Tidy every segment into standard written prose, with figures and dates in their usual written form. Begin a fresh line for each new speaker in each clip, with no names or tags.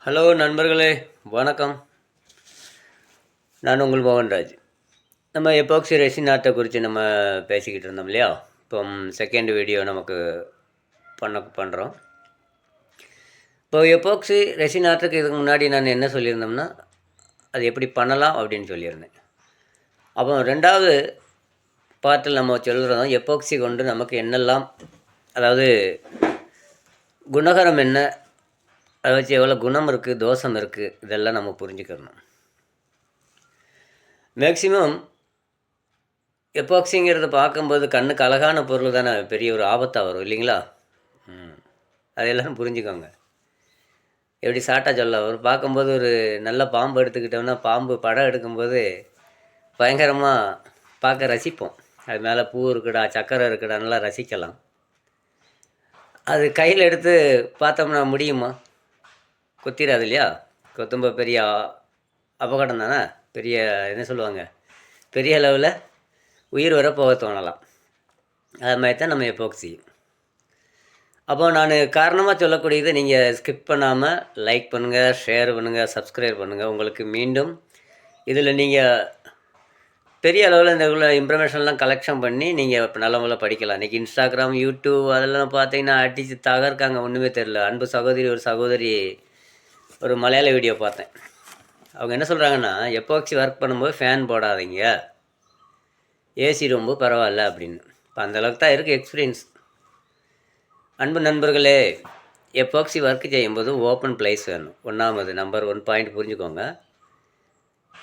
Hello நண்பர்களே, வணக்கம். நான் உங்கள் மோகன்ராஜ். நம்ம எபாக்சி ரெசின் ஆர்ட்டை குறித்து நம்ம பேசிக்கிட்டு இருந்தோம் இல்லையா? இப்போ செகண்ட் வீடியோ நமக்கு பண்ணுறோம். இப்போ எபாக்சி ரெசின் ஆர்ட்டுக்கு இதுக்கு முன்னாடி நான் என்ன சொல்லியிருந்தோம்னா, அது எப்படி பண்ணலாம் அப்படின்னு சொல்லியிருந்தேன். அப்போ ரெண்டாவது பார்ட்டில் நம்ம சொல்கிறோம் எபாக்சி கொண்டு நமக்கு என்னெல்லாம், அதாவது குணகரம் என்ன, அதை வச்சு எவ்வளோ குணம் இருக்குது, தோஷம் இருக்குது, இதெல்லாம் நம்ம புரிஞ்சுக்கணும். மேக்சிமம் எபாக்சிங்கிறத பார்க்கும்போது கண்ணுக்கு அழகான பொருள் தானே பெரிய ஒரு ஆபத்தாக வரும் இல்லைங்களா? அது எல்லோரும் புரிஞ்சுக்கோங்க. எப்படி சாட்டா சொல்ல ஒரு பார்க்கும்போது ஒரு நல்ல பாம்பு எடுத்துக்கிட்டோம்னா, பாம்பு படம் எடுக்கும்போது பயங்கரமாக பார்க்க ரசிப்போம். அது மேலே பூ இருக்குடா, சக்கரை இருக்குடா, நல்லா ரசிக்கலாம். அது கையில் எடுத்து பார்த்தோம்னா முடியுமா? கொத்திராது இல்லையா? கொத்தும்போது பெரிய அபகடம் தானே. பெரிய என்ன சொல்லுவாங்க, பெரிய அளவில் உயிர் வர போக தோணலாம். அது மாதிரி தான் நம்ம எபாக்சி. அப்போ நான் காரணமாக சொல்லக்கூடியது, நீங்கள் ஸ்கிப் பண்ணாமல் லைக் பண்ணுங்கள், ஷேர் பண்ணுங்கள், சப்ஸ்கிரைப் பண்ணுங்கள். உங்களுக்கு மீண்டும் இதில் நீங்கள் பெரிய அளவில் இந்த உள்ள இன்ஃபர்மேஷன்லாம் கலெக்ஷன் பண்ணி நீங்கள் இப்போ நல்ல முறையில் படிக்கலாம். இன்றைக்கி இன்ஸ்டாகிராம், யூடியூப் அதெல்லாம் பார்த்தீங்கன்னா அடித்து தகர்க்காங்க, ஒன்றுமே தெரில. அன்பு சகோதரி ஒரு சகோதரி ஒரு மலையாள வீடியோ பார்த்தேன். அவங்க என்ன சொல்கிறாங்கன்னா, எபாக்சி ஒர்க் பண்ணும்போது ஃபேன் போடாதீங்க, ஏசி ரொம்ப பரவாயில்ல அப்படின்னு. இப்போ அந்தளவுக்கு தான் இருக்குது எக்ஸ்பீரியன்ஸ். அன்பு நண்பர்களே, எபாக்சி ஒர்க் செய்யும்போது ஓப்பன் பிளேஸ் வேணும். ஒன்றாவது நம்பர் 1 பாயிண்ட் புரிஞ்சுக்கோங்க.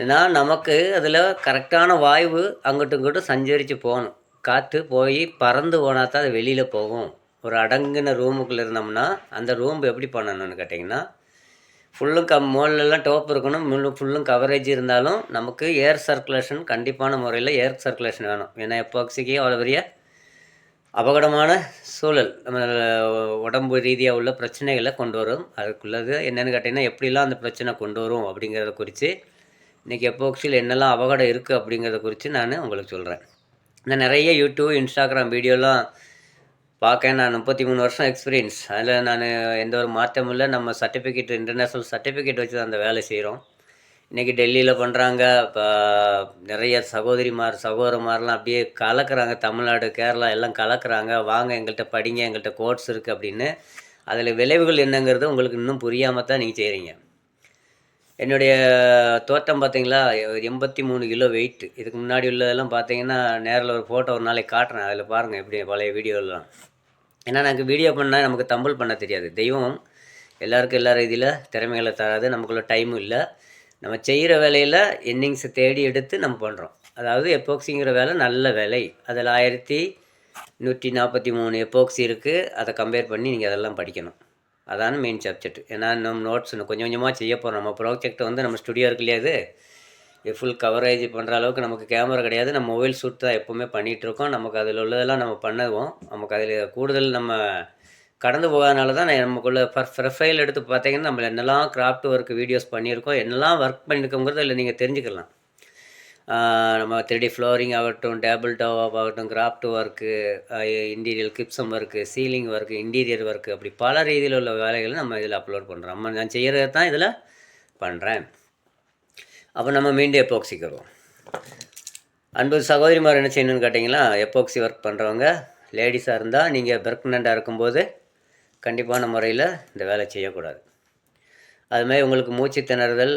ஏன்னா நமக்கு அதில் கரெக்டான வாய்வு அங்கிட்டும் இங்கிட்டும் சஞ்சரித்து போகணும். காற்று போய் பறந்து போனால் தான் அது வெளியில் போகும். ஒரு அடங்கின ரூமுக்குள்ளே இருந்தோம்னா அந்த ரூம் எப்படி பண்ணணும்னு கேட்டிங்கன்னா, ஃபுல்லும் மோல்லெல்லாம் டோப் இருக்கணும், ஃபுல்லும் கவரேஜ் இருந்தாலும் நமக்கு ஏர் சர்க்குலேஷன் கண்டிப்பான முறையில் ஏர் சர்க்குலேஷன் வேணும். ஏன்னா எபாக்சிக்கு அவ்வளோ பெரிய அபகடமான சூழல் நம்ம உடம்பு ரீதியாக உள்ள பிரச்சனைகளை கொண்டு வரும். அதுக்குள்ளது என்னென்னு கேட்டிங்கன்னா, எப்படிலாம் அந்த பிரச்சனை கொண்டு வரும் அப்படிங்கிறத குறித்து இன்றைக்கி எபாக்சியில் என்னெல்லாம் அபகடம் இருக்குது அப்படிங்கிறத குறித்து நான் உங்களுக்கு சொல்கிறேன். நான் நிறைய யூடியூப், இன்ஸ்டாகிராம் வீடியோலாம் பார்க்க. நான் 33 வருஷம் எக்ஸ்பீரியன்ஸ். அதில் நான் எந்த ஒரு மாற்றமும் இல்லை. நம்ம சர்டிஃபிகேட், இன்டர்நேஷ்னல் சர்டிஃபிகேட் வச்சு தான் அந்த வேலை செய்கிறோம். இன்றைக்கி டெல்லியில் பண்ணுறாங்க. இப்போ நிறைய சகோதரமாரெலாம் அப்படியே கலக்கிறாங்க. தமிழ்நாடு, கேரளா எல்லாம் கலக்கிறாங்க. வாங்க எங்கள்கிட்ட படிங்க, எங்கள்கிட்ட கோர்ஸ் இருக்குது அப்படின்னு. அதில் விளைவுகள் என்னங்கிறது உங்களுக்கு இன்னும் புரியாமல் தான் நீங்கள் செய்கிறீங்க. என்னுடைய தோட்டம் பார்த்தீங்களா, 83 கிலோ வெயிட்டு. இதுக்கு முன்னாடி உள்ளதெல்லாம் பார்த்தீங்கன்னா, நேரில் ஒரு ஃபோட்டோ ஒரு நாளைக்கு காட்டுறேன். அதில் பாருங்கள் எப்படி பழைய வீடியோலாம். ஏன்னா எனக்கு வீடியோ பண்ணால் நமக்கு தம்பிள் பண்ண தெரியாது. தெய்வம் எல்லாருக்கும் எல்லா ரீதியில் திறமைகளை தராது. நமக்குள்ள டைமும் இல்லை. நம்ம செய்கிற வேலையில் இன்னிங்ஸை தேடி எடுத்து நம்ம பண்ணுறோம். அதாவது எபாக்சிங்கிற வேலை நல்ல வேலை. அதில் 1143 எபாக்சி இருக்குது. அதை கம்பேர் பண்ணி நீங்கள் அதெல்லாம் படிக்கணும். அதான் மெயின் சப்ஜெக்ட். ஏன்னா நம்ம நோட்ஸ் கொஞ்சம் கொஞ்சமாக செய்ய போகிறோம். நம்ம ப்ராஜெக்ட் நம்ம ஸ்டுடியோ இருக்கு இல்லையா, இது ஃபுல் கவரேஜ் பண்ணுற அளவுக்கு நமக்கு கேமரா கிடையாது. நம்ம மொபைல் ஷூட் தான் எப்போவுமே பண்ணிகிட்ருக்கோம். நமக்கு அதில் உள்ளதெல்லாம் நம்ம பண்ணுவோம். நமக்கு அதில் கூடுதல் நம்ம கடந்து போகாதனால தான் நமக்குள்ள ப்ரொஃபைல் எடுத்து பார்த்தீங்கன்னா, நம்ம என்னெல்லாம் கிராஃப்ட் ஒர்க் வீடியோஸ் பண்ணியிருக்கோம், என்னெல்லாம் ஒர்க் பண்ணியிருக்கோங்கிறது இல்லை நீங்கள் தெரிஞ்சுக்கலாம். நம்ம 3D ஃப்ளோரிங் ஆகட்டும், டேபிள் டாப் ஆகட்டும், craft work, interior gypsum work, ceiling work, interior work, அப்படி பல ரீதியில் உள்ள வேலைகளை நம்ம இதில் அப்லோட் பண்ணுறோம். நான் செய்கிறது தான் இதில் பண்ணுறேன். அப்போ நம்ம மீண்டும் எபாக்சிக்கு வருவோம். அன்பு சகோதரிமார் என்ன செய்யணும்னு கேட்டிங்கன்னா, எபாக்சி ஒர்க் பண்ணுறவங்க லேடிஸாக இருந்தால் நீங்கள் ப்ரெக்னெண்ட்டாக இருக்கும்போது கண்டிப்பான முறையில் இந்த வேலை செய்யக்கூடாது. அதுமாதிரி உங்களுக்கு மூச்சு திணறுதல்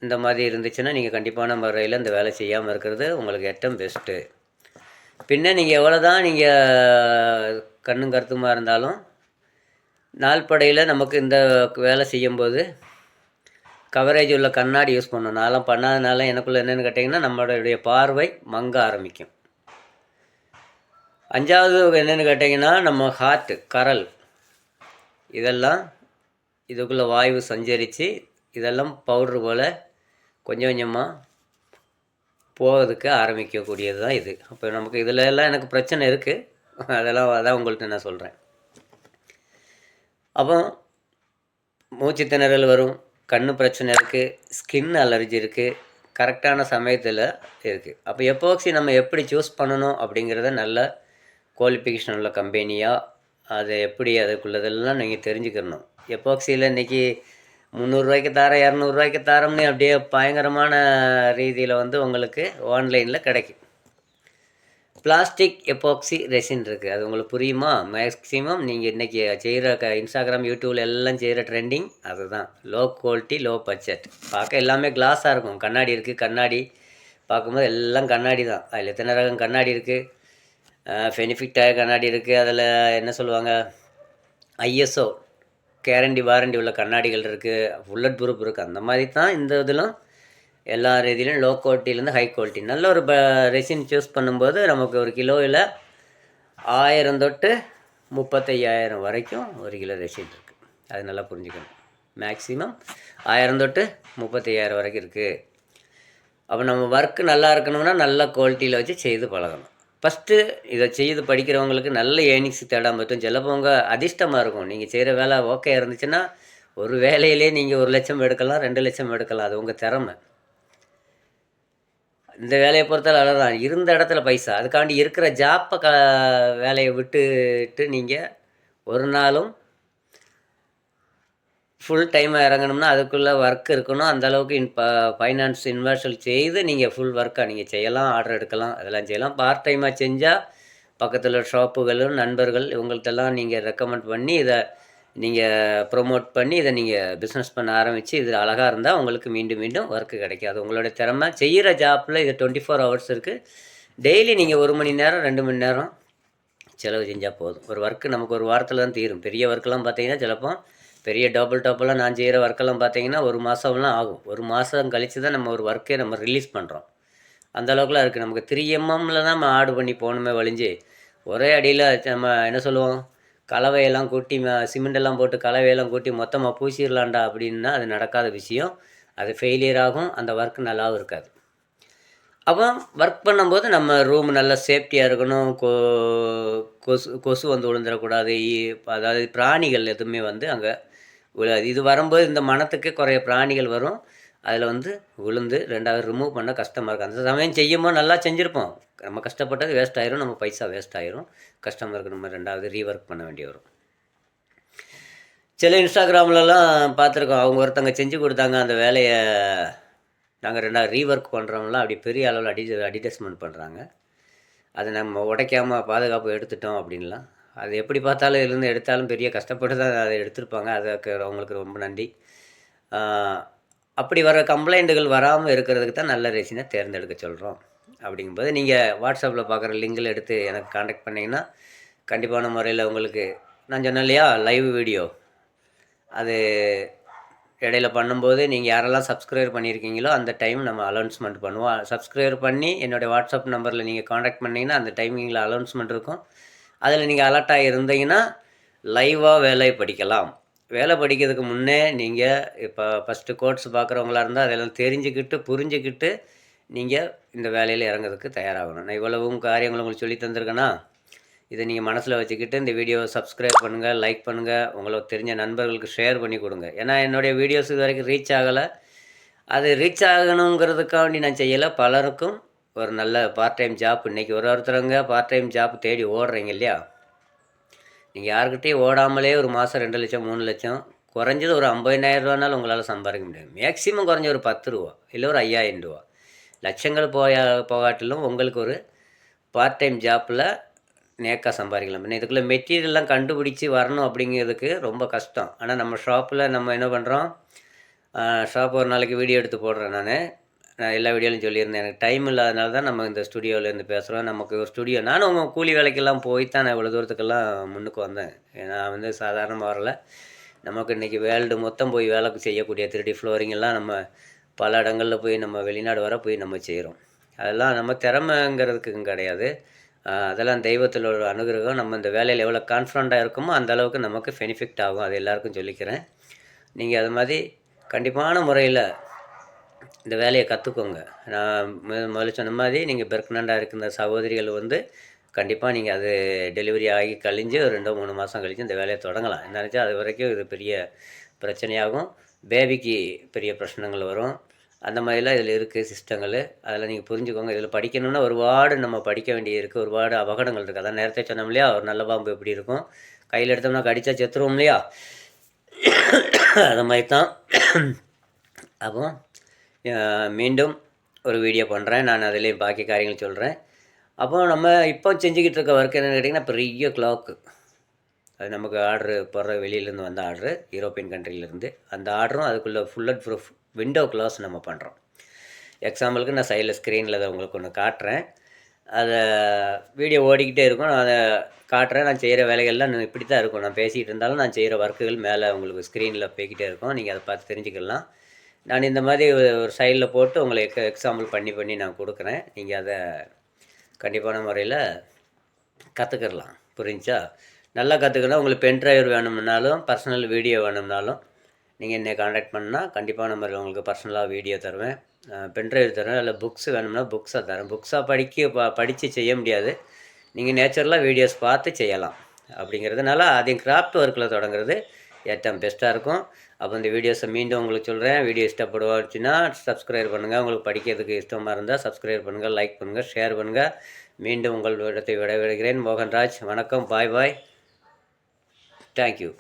இந்த மாதிரி இருந்துச்சுன்னா நீங்கள் கண்டிப்பான முறையில் இந்த வேலை செய்யாமல் இருக்கிறது உங்களுக்கு ஏற்றம் பெஸ்ட்டு. பின்ன நீங்கள் எவ்வளோ தான் நீங்கள் கண்ணும் கருத்துமாக இருந்தாலும் நாள்படையில் நமக்கு இந்த வேலை செய்யும்போது கவரேஜ் உள்ள கண்ணாடி யூஸ் பண்ணணும். நான்லாம் பண்ணாதனால எனக்குள்ளே என்னென்னு கேட்டிங்கன்னா, நம்மளுடைய பார்வை மங்க ஆரம்பிக்கும். 5வது என்னென்னு கேட்டிங்கன்னா, நம்ம ஹார்ட்டு, கரல், இதெல்லாம் இதுக்குள்ளே வாயு சஞ்சரித்து இதெல்லாம் பவுட்ரு போல் கொஞ்சம் கொஞ்சமாக போகிறதுக்கு ஆரம்பிக்கக்கூடியது தான் இது. அப்போ நமக்கு இதில் எல்லாம் எனக்கு பிரச்சனை இருக்குது. அதான் உங்கள்கிட்ட நான் சொல்கிறேன். அப்போ மூச்சு திணறல் வரும், கண் பிரச்சனை இருக்குது, ஸ்கின் அலர்ஜி இருக்குது, கரெக்டான சமயத்தில் இருக்குது. அப்போ எபாக்சி நம்ம எப்படி சூஸ் பண்ணணும் அப்படிங்கிறத நல்ல குவாலிஃபிகேஷன் உள்ள கம்பெனியாக அதை எப்படி அதுக்குள்ளதெல்லாம் நீங்கள் தெரிஞ்சுக்கணும். எபாக்சியில் இன்றைக்கி ரூ. 300 தரேன், ரூ. 200 தரோம்னு அப்படியே பயங்கரமான ரீதியில் வந்து உங்களுக்கு ஆன்லைனில் கிடைக்கும். பிளாஸ்டிக் எபாக்சி ரெசின் இருக்குது. அது உங்களுக்கு புரியுமா? மேக்ஸிமம் நீங்கள் இன்றைக்கி செய்கிற இன்ஸ்டாகிராம், யூடியூப்ல எல்லாம் செய்கிற ட்ரெண்டிங் அதுதான். Low quality, low budget. பார்க்க எல்லாமே கிளாஸாக இருக்கும். கண்ணாடி இருக்குது. கண்ணாடி பார்க்கும்போது எல்லாம் கண்ணாடி தான். அதில் எத்தனை ரகம் கண்ணாடி இருக்குது. பெனிஃபிட் டயர் கண்ணாடி இருக்குது. அதில் என்ன சொல்லுவாங்க, ஐஎஸ்ஓ கேரண்டி வாரண்டி உள்ள கண்ணாடிகள் இருக்குது. புல்லட் ப்ரூஃப் இருக்குது. அந்த மாதிரி தான் இந்த இதிலும் எல்லா ரீதியிலும் லோ குவாலிட்டிலேருந்து ஹை குவாலிட்டி நல்ல ஒரு ரெசின் சூஸ் பண்ணும்போது நமக்கு ஒரு கிலோவில் 1000 தொட்டு 35,000 வரைக்கும் ஒரு கிலோ ரெசின் இருக்குது. அது நல்லா புரிஞ்சுக்கணும். மேக்ஸிமம் 1000 தொட்டு 35,000 வரைக்கும் இருக்குது. அப்போ நம்ம ஒர்க்கு நல்லா இருக்கணும்னா நல்ல குவாலிட்டியில் வச்சு செய்து பழகணும். ஃபஸ்ட்டு இதை செய்து படிக்கிறவங்களுக்கு நல்ல ஏர்னிங்ஸ் தேடாமல் பற்றும். சிலப்பவங்க அதிர்ஷ்டமாக இருக்கும். நீங்கள் செய்கிற வேலை ஓகே இருந்துச்சுன்னா ஒரு வேலையிலே நீங்கள் 1 லட்சம் எடுக்கலாம், 2 லட்சம் எடுக்கலாம். அது உங்கள் திறமை. இந்த வேலையை பொறுத்தவரை அவ்வளோதான். இருந்த இடத்துல பைசா. அதுக்காண்டி இருக்கிற ஜாப்பை வேலையை விட்டுட்டு நீங்கள் ஒரு நாளும் ஃபுல் டைமாக இறங்கணும்னா அதுக்குள்ளே ஒர்க் இருக்கணும். அந்தளவுக்கு ஃபைனான்ஸ் இன்வெஸ்ட் செய்து நீங்கள் ஃபுல் ஒர்க்காக நீங்கள் செய்யலாம், ஆர்டர் எடுக்கலாம், அதெல்லாம் செய்யலாம். பார்ட் டைமாக செஞ்சால் பக்கத்தில் ஷாப்புகளும் நண்பர்கள் இவங்கள்ட்டெல்லாம் நீங்கள் ரெக்கமெண்ட் பண்ணி இதை நீங்கள் ப்ரொமோட் பண்ணி இதை நீங்கள் பிஸ்னஸ் பண்ண ஆரம்பித்து இது அழகாக இருந்தால் உங்களுக்கு மீண்டும் மீண்டும் ஒர்க்கு கிடைக்காது. உங்களுடைய திறமை செய்கிற ஜாப்பில் இது 24 ஹவர்ஸ் இருக்குது. டெய்லி நீங்கள் 1 மணி நேரம் 2 மணி நேரம் செலவு செஞ்சால் போதும். ஒரு ஒர்க்கு நமக்கு ஒரு வாரத்தில் தான் தீரும். பெரிய ஒர்க்கெல்லாம் பார்த்தீங்கன்னா சிலப்போ பெரிய டபுளாக நான் செய்கிற ஒர்க்கெல்லாம் பார்த்தீங்கன்னா 1 மாதம்லாம் ஆகும். 1 மாதம் கழித்து தான் நம்ம ஒரு ஒர்க்கே நம்ம ரிலீஸ் பண்ணுறோம். அந்தளவுக்குலாம் இருக்குது. நமக்கு 3mm தான் நம்ம ஆர்டர் பண்ணி போகணுமே வழிஞ்சு ஒரே அடியில் நம்ம என்ன சொல்லுவோம், கலவையெல்லாம் கூட்டி சிமெண்டெல்லாம் போட்டு கலவையெல்லாம் கூட்டி மொத்தமாக பூசிடலாண்டா அப்படின்னா அது நடக்காத விஷயம். அது ஃபெயிலியர் ஆகும். அந்த ஒர்க் நல்லாவும் இருக்காது. அப்போ ஒர்க் பண்ணும்போது நம்ம ரூம் நல்லா சேஃப்டியாக இருக்கணும். கொசு வந்து விழுந்துடக்கூடாது. அதாவது பிராணிகள் எதுவுமே வந்து அங்கே விழாது. இது வரும்போது இந்த மனத்துக்கு குறைய பிராணிகள் வரும். அதில் வந்து விழுந்து 2வது ரிமூவ் பண்ண கஷ்டமாக இருக்கும். அந்த சமயம் செய்யும்போது நல்லா செஞ்சுருப்போம். நம்ம கஷ்டப்பட்டது வேஸ்ட் ஆயிரும். நம்ம பைசா வேஸ்ட் ஆயிரும். கஸ்டமருக்கு நம்ம 2வது ரீஒர்க் பண்ண வேண்டி வரும். சில இன்ஸ்டாகிராம்லலாம் பார்த்துருக்கோம். அவங்க ஒருத்தங்க செஞ்சு கொடுத்தாங்க அந்த வேலையை நாங்கள் 2வது ரீஒர்க் பண்ணுறவங்களாம் அப்படி பெரிய அளவில் அட்வர்டைஸ்மெண்ட் பண்ணுறாங்க. அதை நம்ம உடைக்காமல் பாதுகாப்பு எடுத்துட்டோம் அப்படின்லாம். அது எப்படி பார்த்தாலும் இதுலேருந்து எடுத்தாலும் பெரிய கஷ்டப்பட்டு தான் அதை எடுத்திருப்பாங்க. அதுக்கு அவங்களுக்கு ரொம்ப நன்றி. அப்படி வர கம்ப்ளைண்ட்டுகள் வராமல் இருக்கிறதுக்கு தான் நல்ல ரெசினை தேர்ந்தெடுக்க சொல்கிறோம். அப்படிங்கும்போது நீங்கள் வாட்ஸ்அப்பில் பார்க்குற லிங்கில் எடுத்து எனக்கு காண்டாக்ட் பண்ணிங்கன்னா கண்டிப்பான முறையில் உங்களுக்கு நான் சொன்னேன் இல்லையா லைவ் வீடியோ, அது இடையில பண்ணும்போது நீங்கள் யாரெல்லாம் சப்ஸ்கிரைப் பண்ணியிருக்கீங்களோ அந்த டைம் நம்ம அனௌன்ஸ்மெண்ட் பண்ணுவோம். சப்ஸ்கிரைப் பண்ணி என்னுடைய வாட்ஸ்அப் நம்பரில் நீங்கள் காண்டாக்ட் பண்ணிங்கன்னா அந்த டைமிங்கில் அனௌன்ஸ்மெண்ட் இருக்கும். அதில் நீங்கள் அலர்ட்டாக இருந்தீங்கன்னா லைவாக வேலை படிக்கலாம். வேலை படிக்கிறதுக்கு முன்னே நீங்கள் இப்போ ஃபஸ்ட்டு கோர்ஸ் பார்க்குறவங்களா இருந்தால் அதெல்லாம் தெரிஞ்சுக்கிட்டு புரிஞ்சுக்கிட்டு நீங்கள் இந்த வேலையில் இறங்கிறதுக்கு தயாராகணும். நான் இவ்வளவும் காரியங்களும் உங்களுக்கு சொல்லி தந்திருக்கேன்னா இதை நீங்கள் மனசில் வச்சுக்கிட்டு இந்த வீடியோவை சப்ஸ்கிரைப் பண்ணுங்கள், லைக் பண்ணுங்கள், உங்களுக்கு தெரிஞ்ச நண்பர்களுக்கு ஷேர் பண்ணி கொடுங்க. ஏன்னா என்னுடைய வீடியோஸ் இது வரைக்கும் ரீச் ஆகலை. அது ரீச் ஆகணுங்கிறதுக்காண்டி நான் செய்யலை. பலருக்கும் ஒரு நல்ல பார்ட் டைம் ஜாப் இன்றைக்கி ஒருத்தரங்க பார்ட் டைம் ஜாப் தேடி ஓடுறீங்க இல்லையா. நீங்கள் யாருக்கிட்டையும் ஓடாமலே ஒரு மாதம் 2 லட்சம் 3 லட்சம் குறைஞ்சது ஒரு 50,000 ரூபானாலும் உங்களால் சம்பாதிக்க முடியும். மேக்ஸிமம் குறைஞ்ச ஒரு 10 ரூபா இல்லை ஒரு 5,000 ரூபா. லட்சங்கள் போகாட்டிலும் உங்களுக்கு ஒரு பார்ட் டைம் ஜாப்பில் நேக்காக சம்பாதிக்கலாம். இன்னும் இதுக்குள்ளே மெட்டீரியல்லாம் கண்டுபிடிச்சி வரணும் அப்படிங்கிறதுக்கு ரொம்ப கஷ்டம். ஆனால் நம்ம ஷாப்பில் நம்ம என்ன பண்ணுறோம், ஷாப் ஒரு நாளைக்கு வீடியோ எடுத்து போடுறேன். நான் எல்லா வீடியோலையும் சொல்லியிருந்தேன். எனக்கு டைம் இல்லாதனால தான் நம்ம இந்த ஸ்டுடியோவிலேருந்து பேசுகிறோம். நமக்கு ஒரு ஸ்டுடியோ நானும் உங்கள் கூலி வேலைக்கெல்லாம் போய் தான் நான் இவ்வளோ தூரத்துக்கெல்லாம் முன்னுக்கு வந்தேன். நான் வந்து சாதாரணமாக வரல. நமக்கு இன்றைக்கி வேர்ல்டு மொத்தம் போய் வேலைக்கு செய்யக்கூடிய 3D ஃப்ளோரிங்கெல்லாம் நம்ம பல இடங்களில் போய் நம்ம வெளிநாடு வர போய் நம்ம செய்கிறோம். அதெல்லாம் நம்ம திறமைங்கிறதுக்கு கிடையாது. அதெல்லாம் தெய்வத்தில் ஒரு அனுகிரகம். நம்ம இந்த வேலையில் எவ்வளோ கான்ஃபிடண்ட்டாக இருக்குமோ அந்த அளவுக்கு நமக்கு பெனிஃபிட் ஆகும். அது எல்லாருக்கும் சொல்லிக்கிறேன். நீங்கள் அது மாதிரி கண்டிப்பான முறையில் இந்த வேலையை கற்றுக்கோங்க. நான் முதல்ல சொன்ன மாதிரி நீங்கள் பிரெக்னெண்ட்டாக இருக்கிற சகோதரிகள் வந்து கண்டிப்பாக நீங்கள் அது டெலிவரி ஆகி கழிஞ்சு ஒரு 2-3 மாதம் கழித்து இந்த வேலையை தொடங்கலாம். என்ன நினச்சா அது வரைக்கும் இது பெரிய பிரச்சனையாகும். பேபிக்கு பெரிய பிரச்சனைகள் வரும். அந்த மாதிரிலாம் இதில் இருக்குது சிஸ்டங்கள். அதில் நீங்கள் புரிஞ்சுக்கோங்க. இதில் படிக்கணும்னா ஒருபாடு நம்ம படிக்க வேண்டியது இருக்குது. ஒருபாடு அபகடங்கள் இருக்குது. அதான் நேரத்தை சொன்னோம் இல்லையா, ஒரு நல்ல பாம்பு எப்படி இருக்கும், கையில் எடுத்தோம்னா கடித்தா செத்துருவோம் இல்லையா. அது மாதிரி தான். அப்போ மீண்டும் ஒரு வீடியோ பண்ணுறேன். நான் அதுலேயும் பாக்கி காரியங்கள் சொல்கிறேன். அப்போ நம்ம இப்போ செஞ்சுக்கிட்டு இருக்க ஒர்க் என்னென்னு கேட்டிங்கன்னா, பெரிய கிளாக்கு. அது நமக்கு ஆர்டரு போடுற வெளியிலேருந்து வந்த ஆர்டரு, யூரோப்பியன் கண்ட்ரிலேருந்து. அந்த ஆர்டரும் அதுக்குள்ளே full and proof window glass நம்ம பண்ணுறோம். எக்ஸாம்பிளுக்கு நான் சைடில் ஸ்க்ரீனில் அதை உங்களுக்கு ஒன்று காட்டுறேன். அதை வீடியோ ஓடிக்கிட்டே இருக்கும். நான் அதை காட்டுறேன். நான் செய்கிற வேலைகள்லாம் இப்படி தான் இருக்கும். நான் பேசிகிட்டு இருந்தாலும் நான் செய்கிற ஒர்க்குகள் மேலே உங்களுக்கு ஸ்க்ரீனில் போய்கிட்டே இருக்கும். நீங்கள் அதை பார்த்து தெரிஞ்சுக்கலாம். நான் இந்த மாதிரி ஒரு சைடில் போட்டு உங்களுக்கு எக்ஸாம்பிள் பண்ணி நான் கொடுக்குறேன். நீங்கள் அதை கண்டிப்பான முறையில் கற்றுக்கிடலாம். புரிஞ்சா? நல்லா கற்றுக்கணும். உங்களுக்கு பென் ட்ரைவர் வேணும்னாலும், பர்சனல் வீடியோ வேணும்னாலும் நீங்கள் என்னை கான்டாக்ட் பண்ணால் கண்டிப்பான முறையில் உங்களுக்கு பர்சனலாக வீடியோ தருவேன், பென் ட்ரைவ் தருவேன். இல்லை புக்ஸ் வேணும்னா புக்ஸாக தரேன். புக்ஸாக படித்து செய்ய முடியாது. நீங்கள் நேச்சுரலாக வீடியோஸ் பார்த்து செய்யலாம். அப்படிங்கிறதுனால அதையும் கிராஃப்ட் ஒர்க்கில் தொடங்குறது ஏற்றம் பெஸ்ட்டாக இருக்கும். அப்போ இந்த வீடியோஸை மீண்டும் உங்களுக்கு சொல்கிறேன். வீடியோ இஷ்டப்படுவாச்சுன்னா சப்ஸ்கிரைப் பண்ணுங்கள். உங்களுக்கு படிக்கிறதுக்கு இஷ்டமாக இருந்தால் சப்ஸ்கிரைப் பண்ணுங்கள், லைக் பண்ணுங்கள், ஷேர் பண்ணுங்கள். மீண்டும் உங்கள் இடத்தை விடைபெறுகிறேன். மோகன்ராஜ். வணக்கம். பாய் பாய். தேங்க்யூ.